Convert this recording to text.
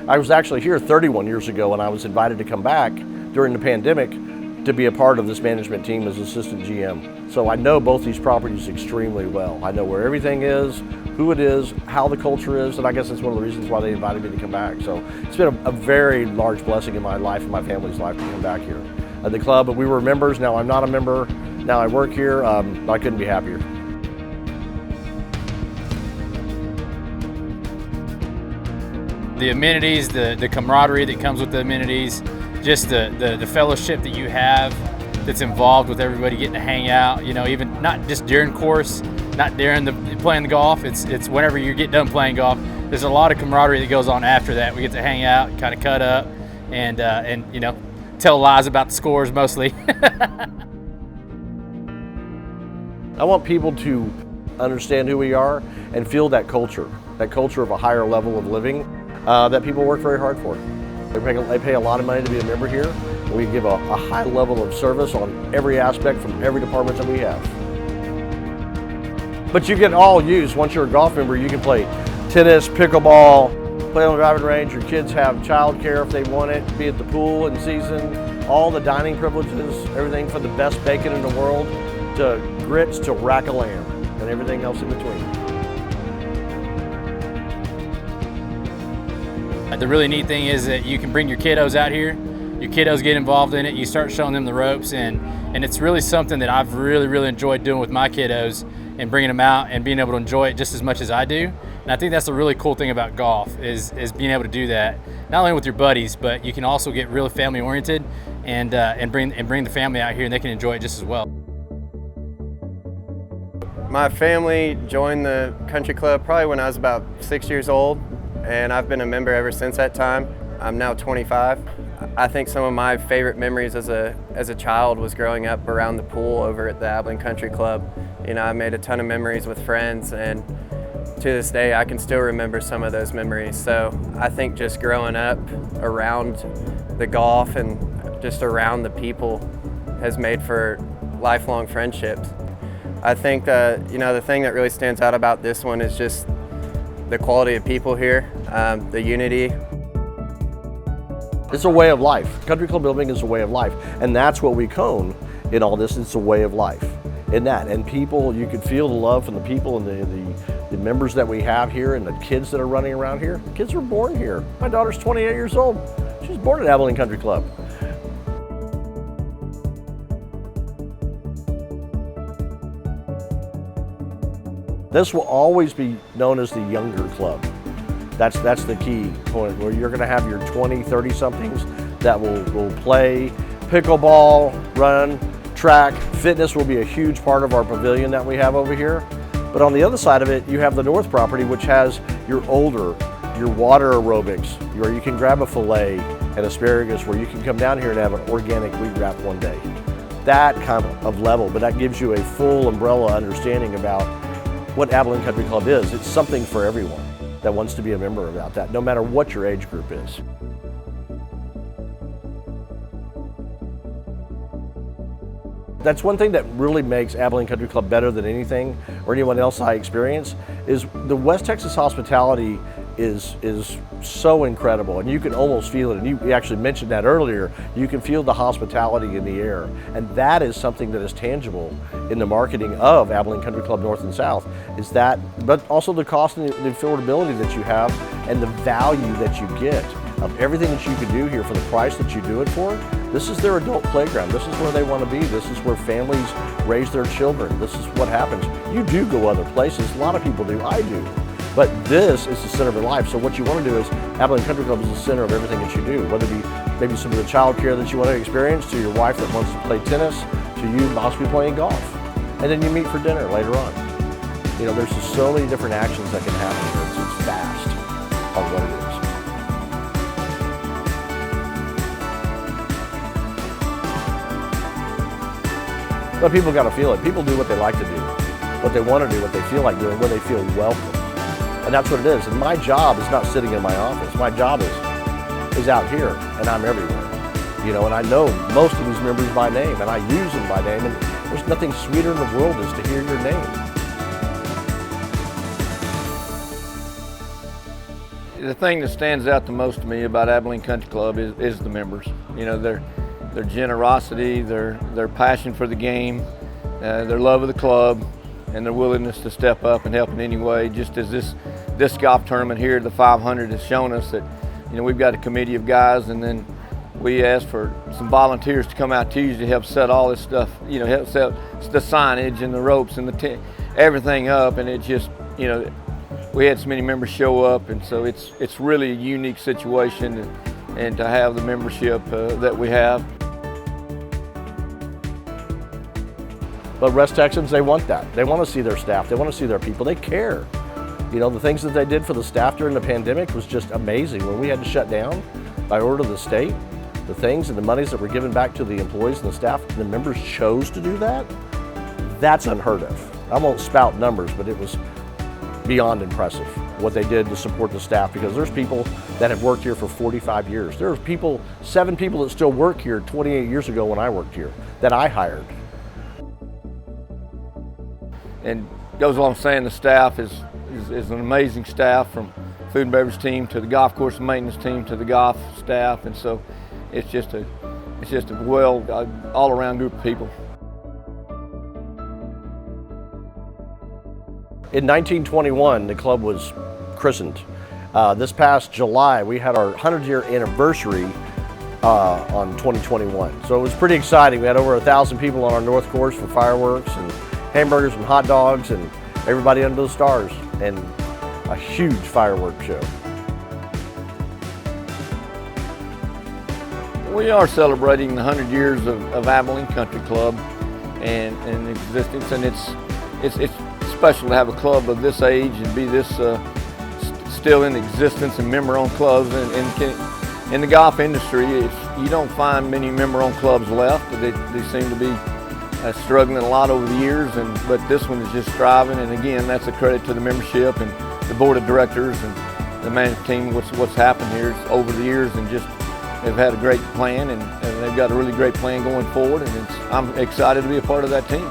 I was actually here 31 years ago, and I was invited to come back during the pandemic to be a part of this management team as assistant GM. So I know both these properties extremely well. I know where everything is, who it is, how the culture is, and I guess that's one of the reasons why they invited me to come back. So it's been a very large blessing in my life and my family's life to come back here at the club. But we were members, now I'm not a member, now I work here. I couldn't be happier. The amenities, the camaraderie that comes with the amenities, just the fellowship that you have that's involved with everybody getting to hang out, you know, even not just during course, not during playing the golf, it's whenever you get done playing golf. There's a lot of camaraderie that goes on after that. We get to hang out, kind of cut up, and you know, tell lies about the scores mostly. I want people to understand who we are and feel that culture of a higher level of living that people work very hard for. They pay a lot of money to be a member here. And we give a high level of service on every aspect from every department that we have. But you get all used. Once you're a golf member, you can play tennis, pickleball, play on the driving range. Your kids have childcare if they want it, be at the pool in season, all the dining privileges, everything from the best bacon in the world to grits to rack of lamb and everything else in between. The really neat thing is that you can bring your kiddos out here. Your kiddos get involved in it. You start showing them the ropes, and it's really something that I've really enjoyed doing with my kiddos and bringing them out and being able to enjoy it just as much as I do. And I think that's the really cool thing about golf is being able to do that, not only with your buddies, but you can also get really family oriented and bring the family out here, and they can enjoy it just as well. My family joined the country club probably when I was about 6 years old, and I've been a member ever since that time. I'm now 25. I think some of my favorite memories as a child was growing up around the pool over at the Abilene Country Club. You know, I made a ton of memories with friends, and to this day I can still remember some of those memories. So I think just growing up around the golf and just around the people has made for lifelong friendships. I think you know, the thing that really stands out about this one is just the quality of people here, the unity. It's a way of life. Country club building is a way of life, and that's what we cone in all this. It's a way of life in that, and people, you could feel the love from the people and the members that we have here and the kids that are running around here. The kids were born here. My daughter's 28 years old. She was born at Abilene Country Club. This will always be known as the younger club. That's the key point, where you're gonna have your 20, 30 somethings that will play pickleball, run, track. Fitness will be a huge part of our pavilion that we have over here. But on the other side of it, you have the north property, which has your older, your water aerobics, where you can grab a filet and asparagus, where you can come down here and have an organic wheat wrap one day. That kind of level, but that gives you a full umbrella understanding about what Abilene Country Club is. It's something for everyone that wants to be a member about that, no matter what your age group is. That's one thing that really makes Abilene Country Club better than anything or anyone else I experience, is the West Texas hospitality is so incredible, and you can almost feel it, and you actually mentioned that earlier. You can feel the hospitality in the air, and that is something that is tangible in the marketing of Abilene Country Club North and South, is that, but also the cost and the affordability that you have and the value that you get of everything that you can do here for the price that you do it for. This is their adult playground. This is where they want to be. This is where families raise their children. This is what happens. You do go other places. A lot of people do. I do. But this is the center of your life. So what you want to do is, Abilene Country Club is the center of everything that you do, whether it be maybe some of the child care that you want to experience, to your wife that wants to play tennis, to you possibly playing golf. And then you meet for dinner later on. You know, there's just so many different actions that can happen here. It's fast on what it is. But people got to feel it. People do what they like to do, what they want to do, what they feel like doing, where they feel welcome. And that's what it is. And my job is not sitting in my office. My job is out here, and I'm everywhere. You know, and I know most of these members by name, and I use them by name, and there's nothing sweeter in the world as to hear your name. The thing that stands out the most to me about Abilene Country Club is the members. You know, their generosity, their passion for the game, their love of the club, and their willingness to step up and help in any way. Just as this golf tournament here, the 500, has shown us that, you know, we've got a committee of guys, and then we asked for some volunteers to come out Tuesday to help set all this stuff, you know, help set the signage and the ropes and the tent, everything up, and it just, you know, we had so many members show up, and so it's really a unique situation, and to have the membership that we have. But West Texans, they want that. They want to see their staff. They want to see their people. They care. You know, the things that they did for the staff during the pandemic was just amazing. When we had to shut down by order of the state, the things and the monies that were given back to the employees and the staff, the members chose to do that. That's unheard of. I won't spout numbers, but it was beyond impressive what they did to support the staff, because there's people that have worked here for 45 years. There's people, 7 people that still work here 28 years ago when I worked here, that I hired. And goes along saying the staff is an amazing staff, from food and beverage team to the golf course maintenance team to the golf staff, and so it's just a well all-around group of people. In 1921, the club was christened. This past July, we had our 100-year anniversary on 2021. So it was pretty exciting. We had over 1,000 people on our north course for fireworks and hamburgers and hot dogs and everybody under the stars, and a huge fireworks show. We are celebrating the 100 years of Abilene Country Club and existence, and it's special to have a club of this age and be this still in existence and member-owned clubs. And in the golf industry, you don't find many member-owned clubs left. They seem to be struggling a lot over the years, but this one is just thriving. And again, that's a credit to the membership and the board of directors and the management team. What's happened here over the years, and just they've had a great plan, and they've got a really great plan going forward, and I'm excited to be a part of that team.